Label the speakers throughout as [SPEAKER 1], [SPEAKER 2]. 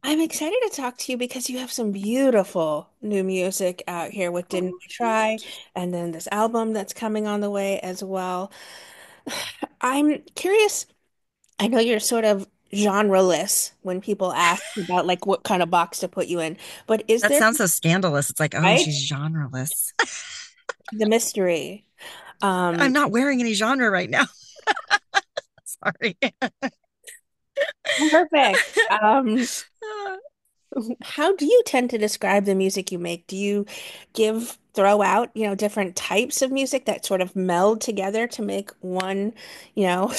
[SPEAKER 1] I'm excited to talk to you because you have some beautiful new music out here with Didn't
[SPEAKER 2] Oh,
[SPEAKER 1] We
[SPEAKER 2] thank
[SPEAKER 1] Try?
[SPEAKER 2] you.
[SPEAKER 1] And then this album that's coming on the way as well. I'm curious. I know you're sort of genreless when people ask about like what kind of box to put you in, but is
[SPEAKER 2] That
[SPEAKER 1] there,
[SPEAKER 2] sounds so scandalous. It's like, oh,
[SPEAKER 1] right?
[SPEAKER 2] she's genreless.
[SPEAKER 1] The mystery.
[SPEAKER 2] I'm
[SPEAKER 1] Um,
[SPEAKER 2] not wearing any genre right now. Sorry.
[SPEAKER 1] Perfect. How do you tend to describe the music you make? Do you throw out, different types of music that sort of meld together to make one, you know,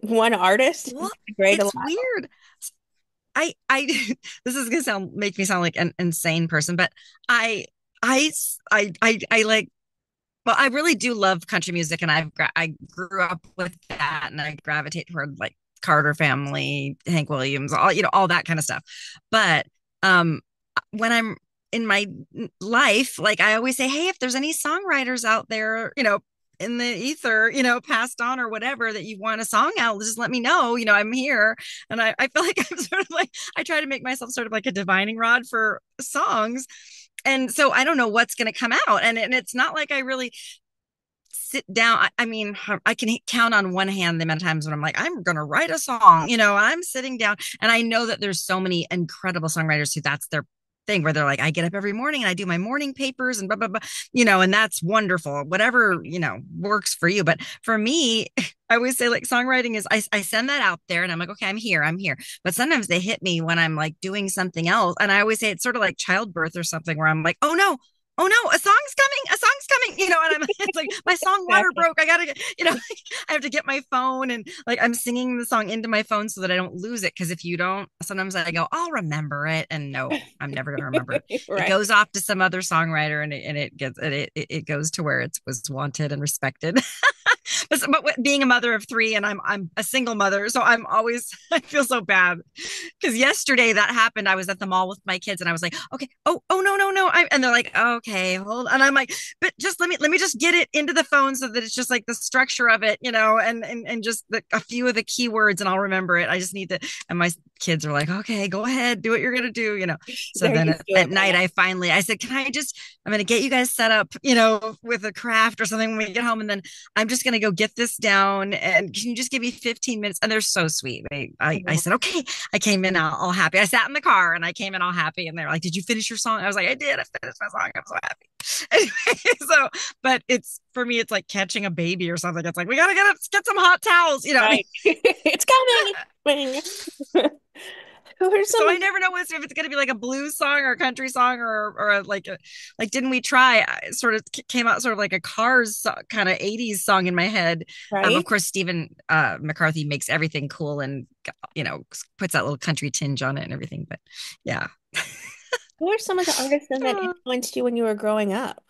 [SPEAKER 1] one artist?
[SPEAKER 2] Well,
[SPEAKER 1] Grey
[SPEAKER 2] it's
[SPEAKER 1] Delisle.
[SPEAKER 2] weird. I this is gonna make me sound like an insane person, but I, I like, well, I really do love country music, and I grew up with that, and I gravitate toward like Carter Family, Hank Williams, all that kind of stuff. But um, when I'm in my life, like I always say, hey, if there's any songwriters out there, in the ether, passed on or whatever that you want a song out, just let me know. I'm here. And I feel like I'm sort of like, I try to make myself sort of like a divining rod for songs. And so I don't know what's going to come out. And it's not like I really sit down. I mean, I can count on one hand the amount of times when I'm like, I'm going to write a song, I'm sitting down, and I know that there's so many incredible songwriters who that's their thing, where they're like, I get up every morning and I do my morning papers and blah, blah, blah, and that's wonderful, whatever, works for you. But for me, I always say like songwriting is, I send that out there and I'm like, okay, I'm here. But sometimes they hit me when I'm like doing something else. And I always say it's sort of like childbirth or something, where I'm like, oh no, a song's coming, and I'm it's like my song water
[SPEAKER 1] Exactly.
[SPEAKER 2] broke. I gotta get, I have to get my phone, and like I'm singing the song into my phone so that I don't lose it. Cause if you don't, sometimes I go, I'll remember it. And no, I'm never gonna remember it. It
[SPEAKER 1] Right.
[SPEAKER 2] goes off to some other songwriter, and it gets it goes to where it was wanted and respected. But being a mother of three, and I'm a single mother, so I'm always I feel so bad because yesterday that happened. I was at the mall with my kids, and I was like, okay, oh no, and they're like, okay, hold, and I'm like, but just let me just get it into the phone so that it's just like the structure of it, and just a few of the keywords, and I'll remember it. I just need to, and my kids are like, okay, go ahead, do what you're gonna do. So
[SPEAKER 1] They're
[SPEAKER 2] then
[SPEAKER 1] used to
[SPEAKER 2] at
[SPEAKER 1] it by
[SPEAKER 2] night, I said, can I just, I'm gonna get you guys set up, with a craft or something when we get home, and then I'm just gonna go get this down, and can you just give me 15 minutes? And they're so sweet. I
[SPEAKER 1] now.
[SPEAKER 2] said, okay. I came in all happy. I sat in the car and I came in all happy, and they're like, did you finish your song? I was like, I did. I finished my song. I'm so happy. Anyway, so, but it's, for me, it's like catching a baby or something. It's like, we gotta get some hot towels. You know what I mean?
[SPEAKER 1] Right. It's coming. It's coming. Who are
[SPEAKER 2] So
[SPEAKER 1] some of
[SPEAKER 2] I never know if it's going to be like a blues song or a country song, like Didn't We Try? It sort of came out sort of like a Cars kind of 80s song in my head. Of
[SPEAKER 1] right?
[SPEAKER 2] course, Stephen McCarthy makes everything cool, and puts that little country tinge on it and everything. But yeah.
[SPEAKER 1] Who are some of the artists then that influenced you when you were growing up?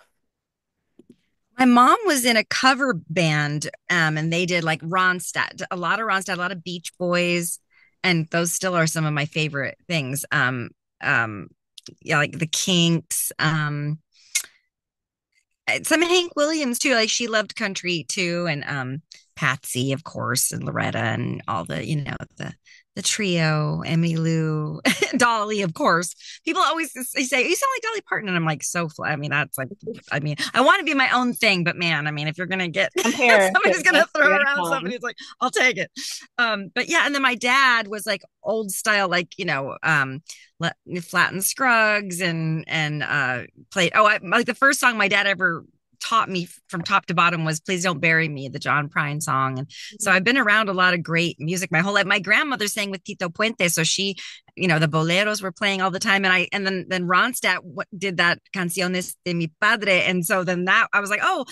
[SPEAKER 2] My mom was in a cover band, and they did like Ronstadt, a lot of Beach Boys, and those still are some of my favorite things. Yeah, like the Kinks, some Hank Williams too. Like she loved country too, and Patsy, of course, and Loretta, and all the trio, Emmy Lou, Dolly, of course. People always say, "You sound like Dolly Parton," and I'm like, so flat. I mean, that's like, I mean, I want to be my own thing, but man, I mean, if you're gonna get, if
[SPEAKER 1] Compare
[SPEAKER 2] somebody's gonna throw
[SPEAKER 1] you gotta
[SPEAKER 2] around
[SPEAKER 1] come.
[SPEAKER 2] somebody, it's like, I'll take it. But yeah, and then my dad was like old style, like Flatt and Scruggs, and played. Oh, like the first song my dad ever taught me from top to bottom was "Please Don't Bury Me," the John Prine song. And so I've been around a lot of great music my whole life. My grandmother sang with Tito Puente, so she, the boleros were playing all the time, and then Ronstadt did that "Canciones de mi Padre," and so then that I was like, oh,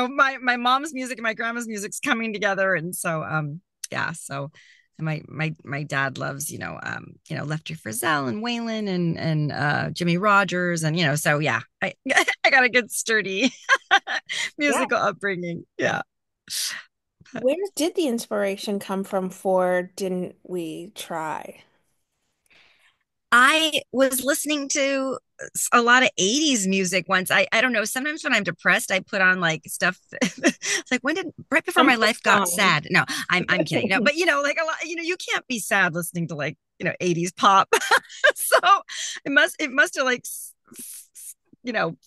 [SPEAKER 2] my mom's music and my grandma's music's coming together, and so yeah, so my dad loves Lefty Frizzell and Waylon and Jimmy Rogers, and so yeah, I I got a good sturdy
[SPEAKER 1] Yeah.
[SPEAKER 2] musical upbringing. Yeah.
[SPEAKER 1] Where did the inspiration come from for Didn't We Try?
[SPEAKER 2] I was listening to a lot of 80s music once. I don't know. Sometimes when I'm depressed, I put on like stuff. It's like, when did, right before my
[SPEAKER 1] Comfort
[SPEAKER 2] life got
[SPEAKER 1] song.
[SPEAKER 2] sad. No, I'm kidding. No, but like a lot, you can't be sad listening to like 80s pop. So it must have like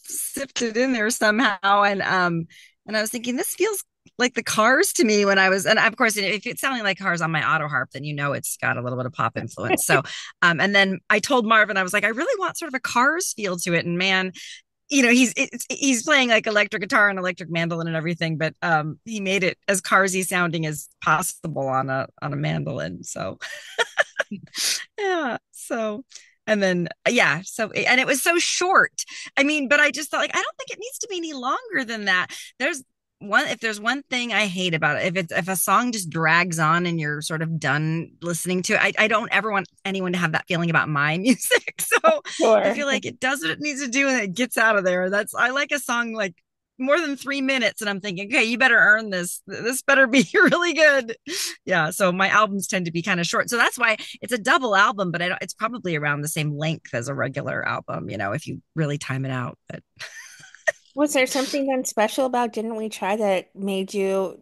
[SPEAKER 2] sifted in there somehow. And I was thinking, this feels like the Cars to me when I was, and of course, if it's sounding like Cars on my auto harp, then it's got a little bit of pop influence. So, and then I told Marvin, I was like, I really want sort of a Cars feel to it. And man, he's playing like electric guitar and electric mandolin and everything, but he made it as Carsy sounding as possible on a mandolin. So yeah. So, and then, yeah. So, and it was so short. I mean, but I just thought, like, I don't think it needs to be any longer than that. If there's one thing I hate about it, if a song just drags on and you're sort of done listening to it, I don't ever want anyone to have that feeling about my music. So I
[SPEAKER 1] Sure.
[SPEAKER 2] feel like it does what it needs to do and it gets out of there. I like a song like more than 3 minutes and I'm thinking, okay, you better earn this. This better be really good. Yeah. So my albums tend to be kind of short. So that's why it's a double album, but it's probably around the same length as a regular album, if you really time it out. But
[SPEAKER 1] Was there something then special about Didn't We Try that made you,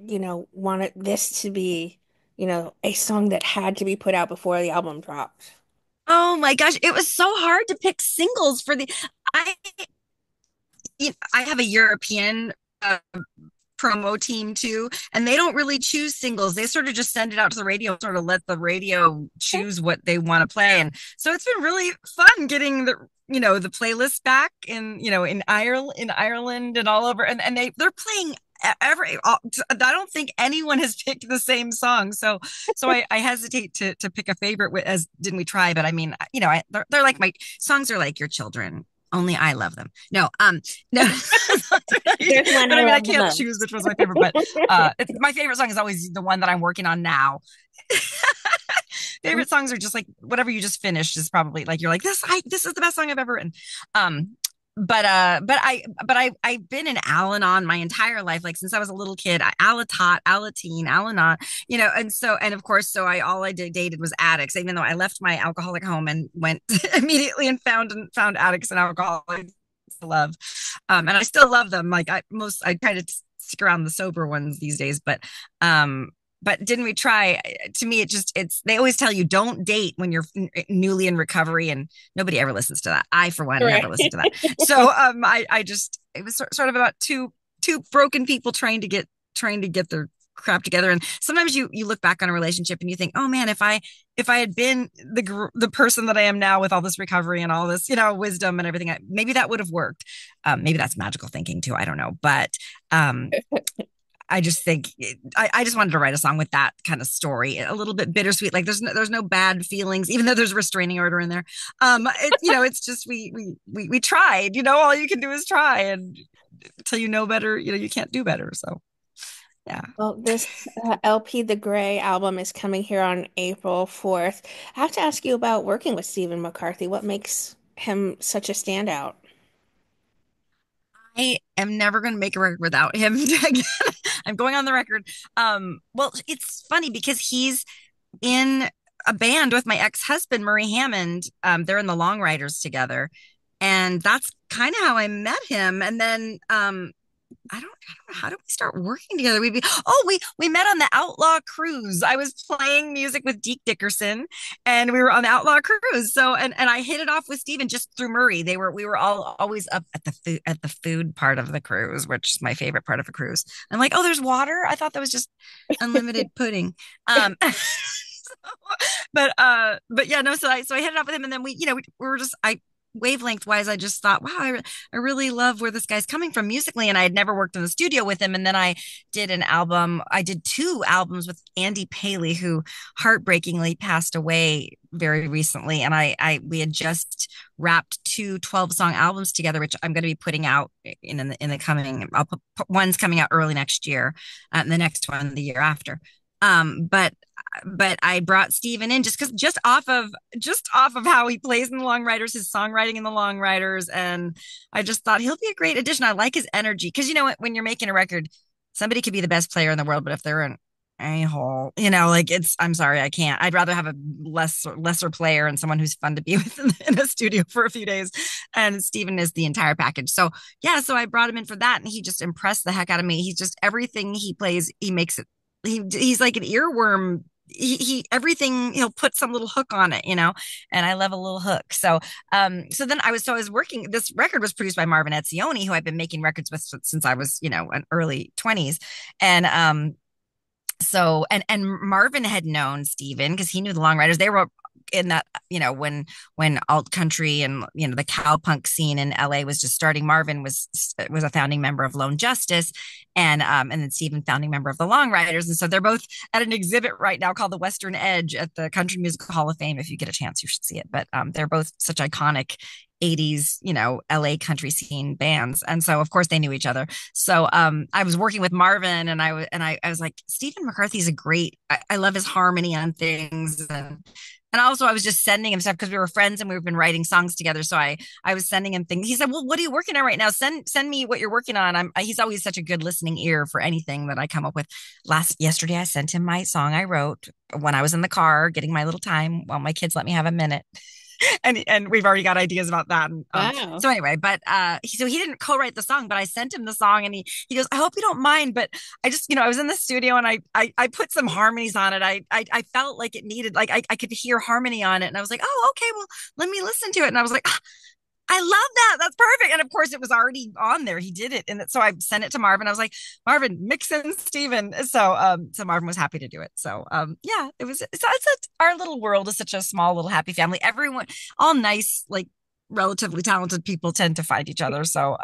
[SPEAKER 1] want this to be, a song that had to be put out before the album dropped?
[SPEAKER 2] oh my gosh, it was so hard to pick singles for I I have a European promo team too, and they don't really choose singles. They sort of just send it out to the radio, sort of let the radio choose what they want to play. And so it's been really fun getting the playlist back in Ireland and all over, and they're playing I don't think anyone has picked the same song. So I hesitate to pick a favorite as Didn't We Try? But I mean, they're like my songs are like your children. Only I love them. No.
[SPEAKER 1] There's one
[SPEAKER 2] But
[SPEAKER 1] I
[SPEAKER 2] I mean, I
[SPEAKER 1] love the
[SPEAKER 2] can't choose which was my favorite. But
[SPEAKER 1] most.
[SPEAKER 2] my favorite song is always the one that I'm working on now. Favorite songs are just like whatever you just finished is probably like you're like this is the best song I've ever written. Um, I've been in Al-Anon my entire life, like since I was a little kid. Alatot, Alateen, Al-Anon, and of course, so I dated was addicts, even though I left my alcoholic home and went immediately and found addicts and alcoholics to love, and I still love them. Like I try to stick around the sober ones these days, but Didn't We Try? To me, it's they always tell you don't date when you're newly in recovery, and nobody ever listens to that. I, for one, never
[SPEAKER 1] Right.
[SPEAKER 2] listened to that. So I just it was sort of about two broken people trying to get their crap together. And sometimes you look back on a relationship and you think, oh man, if I had been the person that I am now with all this recovery and all this wisdom and everything, maybe that would have worked. Maybe that's magical thinking too. I don't know, but I just think I just wanted to write a song with that kind of story, a little bit bittersweet. Like there's no bad feelings, even though there's a restraining order in there. It's just we tried. All you can do is try, and until you know better, you can't do better. So yeah.
[SPEAKER 1] Well, this LP, the Grey album, is coming here on April 4th. I have to ask you about working with Stephen McCarthy. What makes him such a standout?
[SPEAKER 2] I am never going to make a record without him. I'm going on the record. Well, it's funny because he's in a band with my ex-husband Murray Hammond. They're in the Long Riders together, and that's kind of how I met him. And then I don't know, how did we start working together? We met on the Outlaw Cruise. I was playing music with Deke Dickerson, and we were on the Outlaw Cruise. So and I hit it off with Steven just through Murray. We were all always up at the food part of the cruise, which is my favorite part of a cruise. I'm like, oh, there's water. I thought that was just unlimited pudding. But yeah, no. So I hit it off with him, and then we were just I wavelength wise, I just thought, wow, I really love where this guy's coming from musically. And I had never worked in the studio with him. And then I did 2 albums with Andy Paley, who heartbreakingly passed away very recently. And we had just wrapped 2 12-song albums together, which I'm going to be putting out in the coming, one's coming out early next year, and the next one the year after. But I brought Steven in just off of how he plays in the Long Riders, his songwriting in the Long Riders, and I just thought he'll be a great addition. I like his energy because when you're making a record, somebody could be the best player in the world, but if they're an a-hole, like I'm sorry, I can't. I'd rather have a lesser player and someone who's fun to be with in a studio for a few days. And Steven is the entire package. So yeah, so I brought him in for that, and he just impressed the heck out of me. He's just everything he plays, he makes it he's like an earworm he everything, he'll put some little hook on it, and I love a little hook. So then I was working. This record was produced by Marvin Etzioni, who I've been making records with since I was, an early 20s. And and Marvin had known Steven because he knew the Long Riders. They were in that, when alt country and the cowpunk scene in LA was just starting. Marvin was a founding member of Lone Justice, and then Steven founding member of the Long Riders. And so they're both at an exhibit right now called the Western Edge at the Country Music Hall of Fame. If you get a chance, you should see it. But they're both such iconic 80s, LA country scene bands. And so of course they knew each other. So I was working with Marvin, and I was like, Stephen McCarthy's a great, I love his harmony on things. And also I was just sending him stuff because we were friends and we've been writing songs together. So I was sending him things. He said, well, what are you working on right now? Send me what you're working on. He's always such a good listening ear for anything that I come up with. Yesterday I sent him my song I wrote when I was in the car getting my little time while my kids let me have a minute. And we've already got ideas about that. And,
[SPEAKER 1] Wow.
[SPEAKER 2] so anyway, but so he didn't co-write the song, but I sent him the song, and he goes, I hope you don't mind, but I just, I was in the studio, and I put some harmonies on it. I felt like it needed, like I could hear harmony on it, and I was like, oh, okay, well, let me listen to it. And I was like, "Ah, I love that. That's perfect." And of course, it was already on there. He did it, and so I sent it to Marvin. I was like, Marvin, mix in Steven. So Marvin was happy to do it. So yeah, it was. Our little world is such a small little happy family. Everyone, all nice, like relatively talented people, tend to find each other. So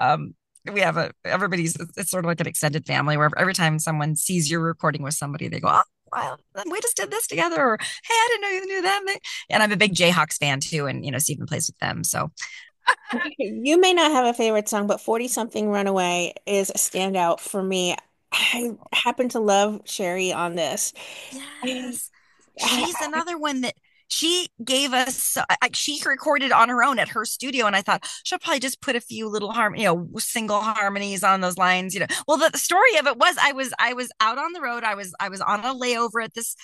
[SPEAKER 2] we have everybody's. It's sort of like an extended family where every time someone sees you're recording with somebody, they go, oh, wow, we just did this together. Or, hey, I didn't know you knew them. And I'm a big Jayhawks fan too, and Steven plays with them. So
[SPEAKER 1] You may not have a favorite song, but 40 something Runaway is a standout for me. I happen to love Sherry on this. I,
[SPEAKER 2] yes. She's
[SPEAKER 1] I,
[SPEAKER 2] another one that she gave us, like, she recorded on her own at her studio, and I thought she'll probably just put a few little single harmonies on those lines. Well, the story of it was, I was out on the road. I was on a layover at this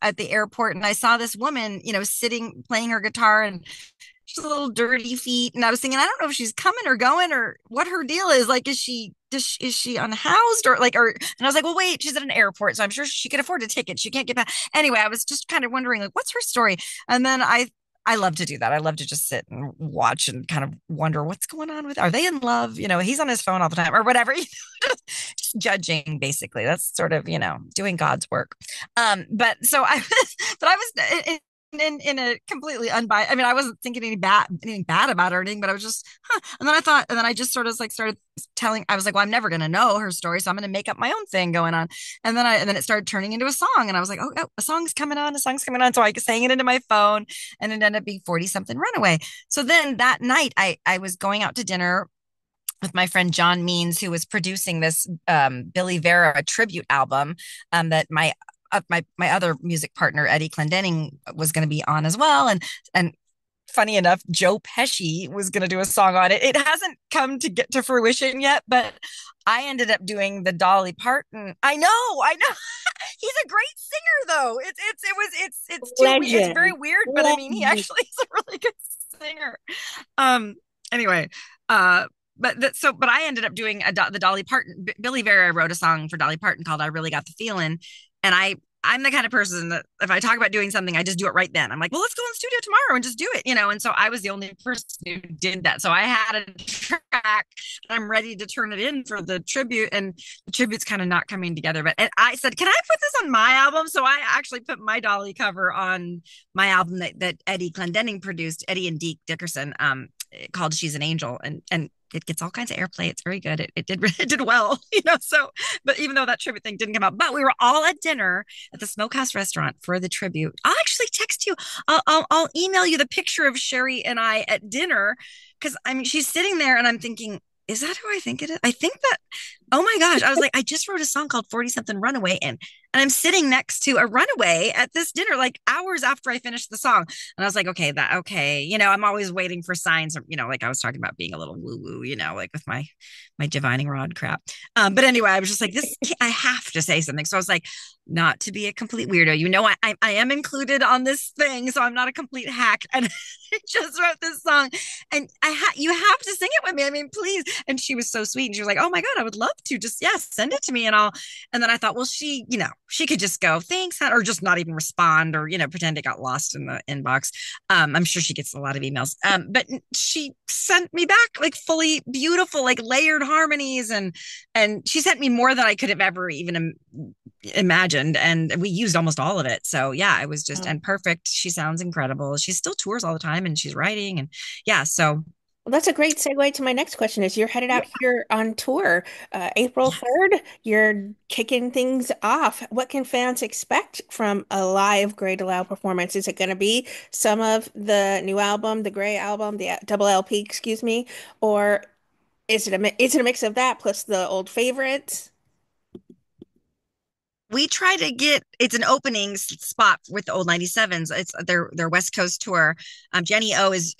[SPEAKER 2] at the airport, and I saw this woman, sitting playing her guitar, and she's a little dirty feet. And I was thinking, I don't know if she's coming or going or what her deal is. Like, is she unhoused, and I was like, well, wait, she's at an airport, so I'm sure she can afford a ticket. She can't get back. Anyway, I was just kind of wondering, like, what's her story? And then I love to do that. I love to just sit and watch and kind of wonder what's going on are they in love? He's on his phone all the time or whatever, just judging basically. That's sort of, doing God's work. But so I was in a completely unbiased. I mean, I wasn't thinking anything bad about her or anything, but I was just, huh. And then I just sort of like started telling. I was like, well, I'm never going to know her story, so I'm going to make up my own thing going on. And then it started turning into a song, and I was like, oh, a song's coming on, a song's coming on. So I sang it into my phone, and it ended up being 40 something Runaway. So then that night, I was going out to dinner with my friend John Means, who was producing this Billy Vera tribute album that my other music partner Eddie Clendenning was going to be on as well, and funny enough, Joe Pesci was going to do a song on it. It hasn't come to get to fruition yet, but I ended up doing the Dolly Parton. I know. He's a great singer, though. It's very
[SPEAKER 1] legend.
[SPEAKER 2] weird, but I mean, he
[SPEAKER 1] Legend.
[SPEAKER 2] actually is a really good singer. Um. Anyway, uh, but I ended up doing the Dolly Parton. Billy Vera wrote a song for Dolly Parton called "I Really Got the Feeling," and I'm the kind of person that if I talk about doing something, I just do it right then. I'm like, well, let's go in the studio tomorrow and just do it. And so I was the only person who did that. So I had a track. I'm ready to turn it in for the tribute, and the tribute's kind of not coming together. But and I said, can I put this on my album? So I actually put my Dolly cover on my album that Eddie Clendenning produced, Eddie and Deke Dickerson, called "She's an Angel," and it gets all kinds of airplay. It's very good. It did well, So, but even though that tribute thing didn't come out, but we were all at dinner at the Smokehouse restaurant for the tribute. I'll actually text you. I'll email you the picture of Sherry and I at dinner, because I mean she's sitting there, and I'm thinking, is that who I think it is? I think that. Oh my gosh! I was like, I just wrote a song called 40 something Runaway, and I'm sitting next to a runaway at this dinner, like hours after I finished the song. And I was like, okay. I'm always waiting for signs, like I was talking about being a little woo woo, like with my divining rod crap. But anyway, I was just like, I have to say something. So I was like, not to be a complete weirdo, I am included on this thing, so I'm not a complete hack. And I just wrote this song, and you have to sing it with me. I mean, please. And she was so sweet, and she was like, oh my God, I would love to, just, yes, send it to me. And then I thought, well, she, she could just go, thanks, hon, or just not even respond or, pretend it got lost in the inbox. I'm sure she gets a lot of emails. But she sent me back like fully beautiful, like layered harmonies, and she sent me more than I could have ever even imagined. And we used almost all of it. So yeah, it was just
[SPEAKER 1] Oh.
[SPEAKER 2] and perfect. She sounds incredible. She still tours all the time and she's writing and yeah, so
[SPEAKER 1] Well, that's a great segue to my next question is you're headed out
[SPEAKER 2] yeah.
[SPEAKER 1] here on tour, April
[SPEAKER 2] Yes.
[SPEAKER 1] 3rd. You're kicking things off. What can fans expect from a live Grey Delisle performance? Is it going to be some of the new album, the Grey album, the double LP, excuse me, or is it a mix of that plus the old favorites?
[SPEAKER 2] We try to get it's an opening spot with the old 97s. It's their West Coast tour. Jenny O is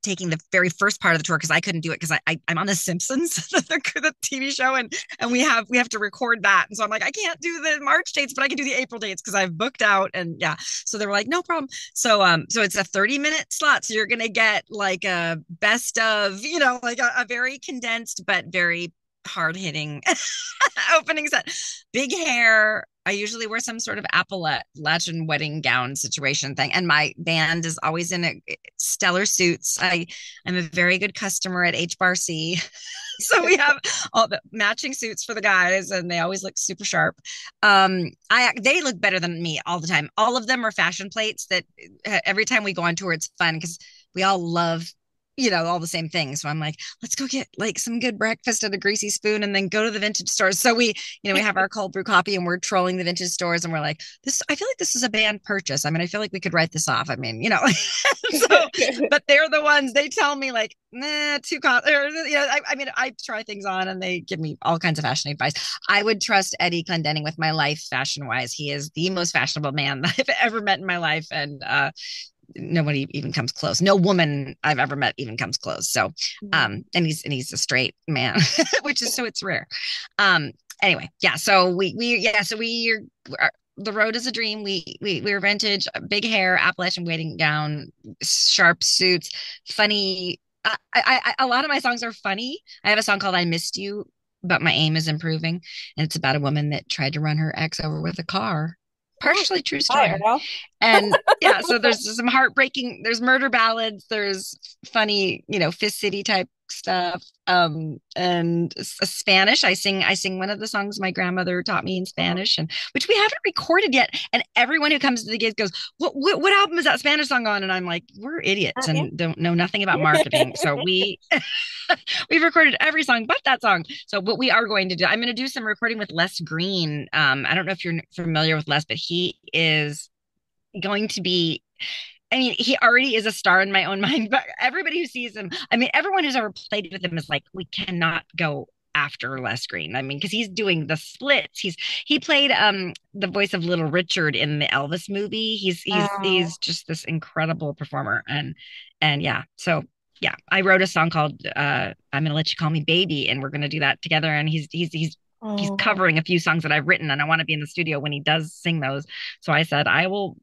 [SPEAKER 2] taking the very first part of the tour because I couldn't do it because I'm on the Simpsons the TV show and we have to record that, and so I'm like I can't do the March dates but I can do the April dates because I've booked out. And yeah, so they were like no problem. So it's a 30-minute slot, so you're gonna get like a best of, like a very condensed but very hard hitting opening set. Big hair. I usually wear some sort of Appalachian wedding gown situation thing. And my band is always in stellar suits. I'm a very good customer at HBarC. So we have all the matching suits for the guys and they always look super sharp. They look better than me all the time. All of them are fashion plates that every time we go on tour, it's fun because we all love all the same things. So I'm like, let's go get like some good breakfast at a Greasy Spoon and then go to the vintage stores. So we have our cold brew coffee and we're trolling the vintage stores and we're like, I feel like this is a band purchase. I mean, I feel like we could write this off. I mean, so, but they're the ones they tell me like, nah, I mean, I try things on and they give me all kinds of fashion advice. I would trust Eddie Clendenning with my life fashion wise. He is the most fashionable man that I've ever met in my life. And, nobody even comes close. No woman I've ever met even comes close. So, and he's a straight man, which is so it's rare. Anyway, yeah. So the road is a dream. We're vintage, big hair, Appalachian wedding gown, sharp suits, funny. A lot of my songs are funny. I have a song called "I Missed You," but my aim is improving, and it's about a woman that tried to run her ex over with a car.
[SPEAKER 1] Oh,
[SPEAKER 2] Partially true
[SPEAKER 1] hi,
[SPEAKER 2] story.
[SPEAKER 1] Earl.
[SPEAKER 2] And yeah, so there's some heartbreaking, there's murder ballads, there's funny, Fist City type stuff. And Spanish. I sing one of the songs my grandmother taught me in
[SPEAKER 1] Oh,
[SPEAKER 2] Spanish, and which we haven't recorded yet. And everyone who comes to the gig goes, what album is that Spanish song on? And I'm like, we're idiots
[SPEAKER 1] yeah.
[SPEAKER 2] and don't know nothing about marketing. So we've recorded every song but that song. So what we are going to do, I'm going to do some recording with Les Green. I don't know if you're familiar with Les, but he is going to be, I mean, he already is a star in my own mind, but everybody who sees him, I mean, everyone who's ever played with him is like, we cannot go after Les Green. I mean, because he's doing the splits. He played the voice of Little Richard in the Elvis movie. He's
[SPEAKER 1] Wow.
[SPEAKER 2] just this incredible performer. And yeah, so yeah, I wrote a song called I'm gonna let you call me baby, and we're gonna do that together. And he's
[SPEAKER 1] Oh.
[SPEAKER 2] covering a few songs that I've written, and I want to be in the studio when he does sing those. So I said, I will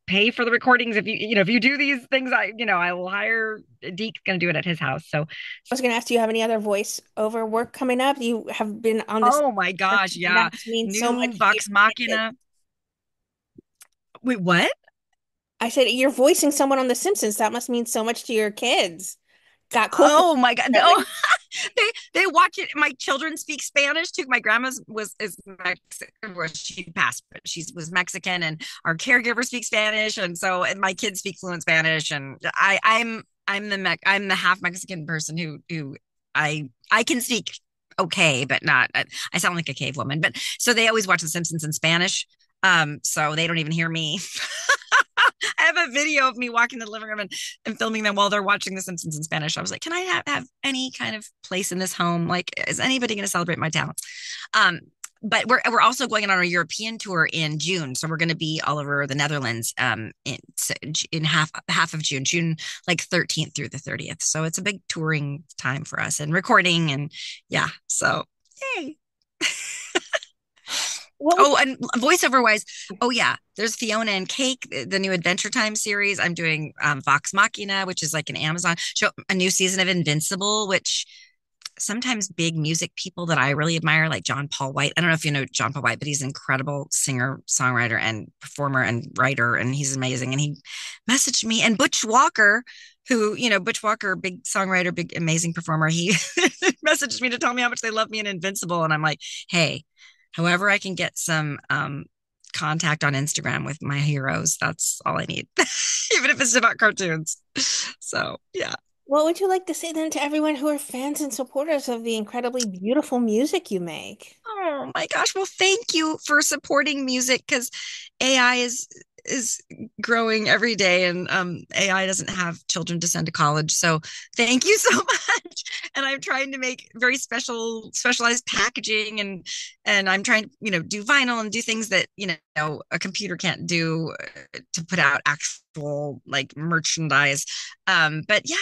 [SPEAKER 2] pay for the recordings if you do these things. I will hire Deke's going to do it at his house. So
[SPEAKER 1] I was going to ask, do you have any other voice-over work coming up? You have been on this.
[SPEAKER 2] oh my gosh,
[SPEAKER 1] That
[SPEAKER 2] yeah,
[SPEAKER 1] means so
[SPEAKER 2] new
[SPEAKER 1] much to you.
[SPEAKER 2] Vox Machina. Wait, what?
[SPEAKER 1] I said, you're voicing someone on The Simpsons. That must mean so much to your kids. Got cool.
[SPEAKER 2] Oh my god,
[SPEAKER 1] At
[SPEAKER 2] oh,
[SPEAKER 1] least.
[SPEAKER 2] they watch it. My children speak Spanish too. My grandma's was is Mexican, well, she passed, but she was Mexican, and our caregiver speaks Spanish, and my kids speak fluent Spanish, and I'm the half Mexican person who I can speak okay, but not. I sound like a cave woman, but so they always watch The Simpsons in Spanish, so they don't even hear me. I have a video of me walking to the living room and filming them while they're watching The Simpsons in Spanish. I was like, can I have any kind of place in this home? Like, is anybody going to celebrate my talents? Um, but we're also going on our European tour in June, so we're going to be all over the Netherlands in half of June like 13th through the 30th. So it's a big touring time for us and recording and yeah. So yay.
[SPEAKER 1] What would
[SPEAKER 2] Oh, and voiceover wise, oh yeah, there's Fiona and Cake, the new Adventure Time series. I'm doing Vox Machina, which is like an Amazon show, a new season of Invincible, which sometimes big music people that I really admire, like John Paul White. I don't know if you know John Paul White, but he's an incredible singer, songwriter, and performer and writer, and he's amazing. And he messaged me, and Butch Walker, who, Butch Walker, big songwriter, big amazing performer, he messaged me to tell me how much they love me in Invincible. And I'm like, hey, however I can get some contact on Instagram with my heroes, that's all I need, even if it's about cartoons. So yeah.
[SPEAKER 1] What would you like to say then to everyone who are fans and supporters of the incredibly beautiful music you make?
[SPEAKER 2] Oh my gosh. Well, thank you for supporting music because AI is growing every day, and AI doesn't have children to send to college. So thank you so much. And I'm trying to make very specialized packaging, and I'm trying to, do vinyl and do things that, a computer can't do, to put out actual like merchandise. But yeah,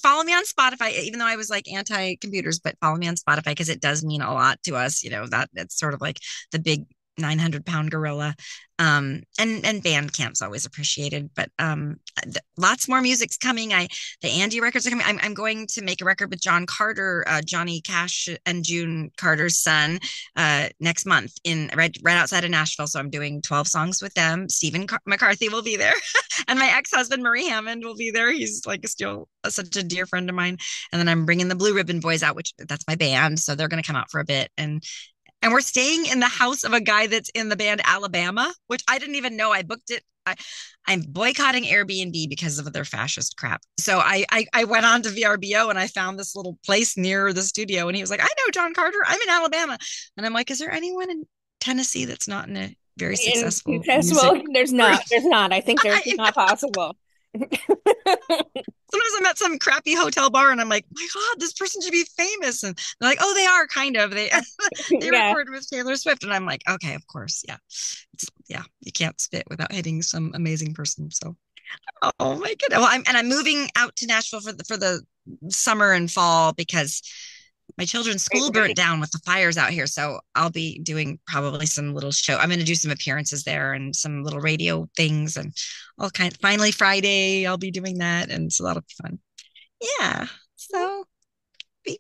[SPEAKER 2] follow me on Spotify, even though I was like anti computers, but follow me on Spotify because it does mean a lot to us. That it's sort of like the big 900-pound gorilla. And Bandcamp's always appreciated, but lots more music's coming. The Andy records are coming. I'm going to make a record with John Carter, Johnny Cash and June Carter's son, next month in right outside of Nashville. So I'm doing 12 songs with them. Stephen McCarthy will be there, and my ex-husband Murray Hammond will be there. He's like still such a dear friend of mine. And then I'm bringing the Blue Ribbon Boys out, which that's my band, so they're going to come out for a bit. And we're staying in the house of a guy that's in the band Alabama, which I didn't even know. I booked it. I'm boycotting Airbnb because of their fascist crap. So I went on to VRBO and I found this little place near the studio. And he was like, I know John Carter. I'm in Alabama. And I'm like, is there anyone in Tennessee that's not in a very
[SPEAKER 1] In
[SPEAKER 2] successful music
[SPEAKER 1] well, there's
[SPEAKER 2] group?
[SPEAKER 1] not. There's not. I think there's
[SPEAKER 2] I
[SPEAKER 1] not possible.
[SPEAKER 2] Sometimes I'm at some crappy hotel bar and I'm like, my God, this person should be famous. And they're like, oh, they are kind of. They
[SPEAKER 1] Yeah.
[SPEAKER 2] recorded with Taylor Swift. And I'm like, okay, of course. Yeah. Yeah. You can't spit without hitting some amazing person. So, oh my goodness. Well, I'm moving out to Nashville for the summer and fall because my children's
[SPEAKER 1] Great,
[SPEAKER 2] school burnt
[SPEAKER 1] great.
[SPEAKER 2] down with the fires out here. So I'll be doing probably some little show. I'm going to do some appearances there and some little radio things and all kind. Finally, Friday, I'll be doing that. And so that'll be fun. Yeah. So be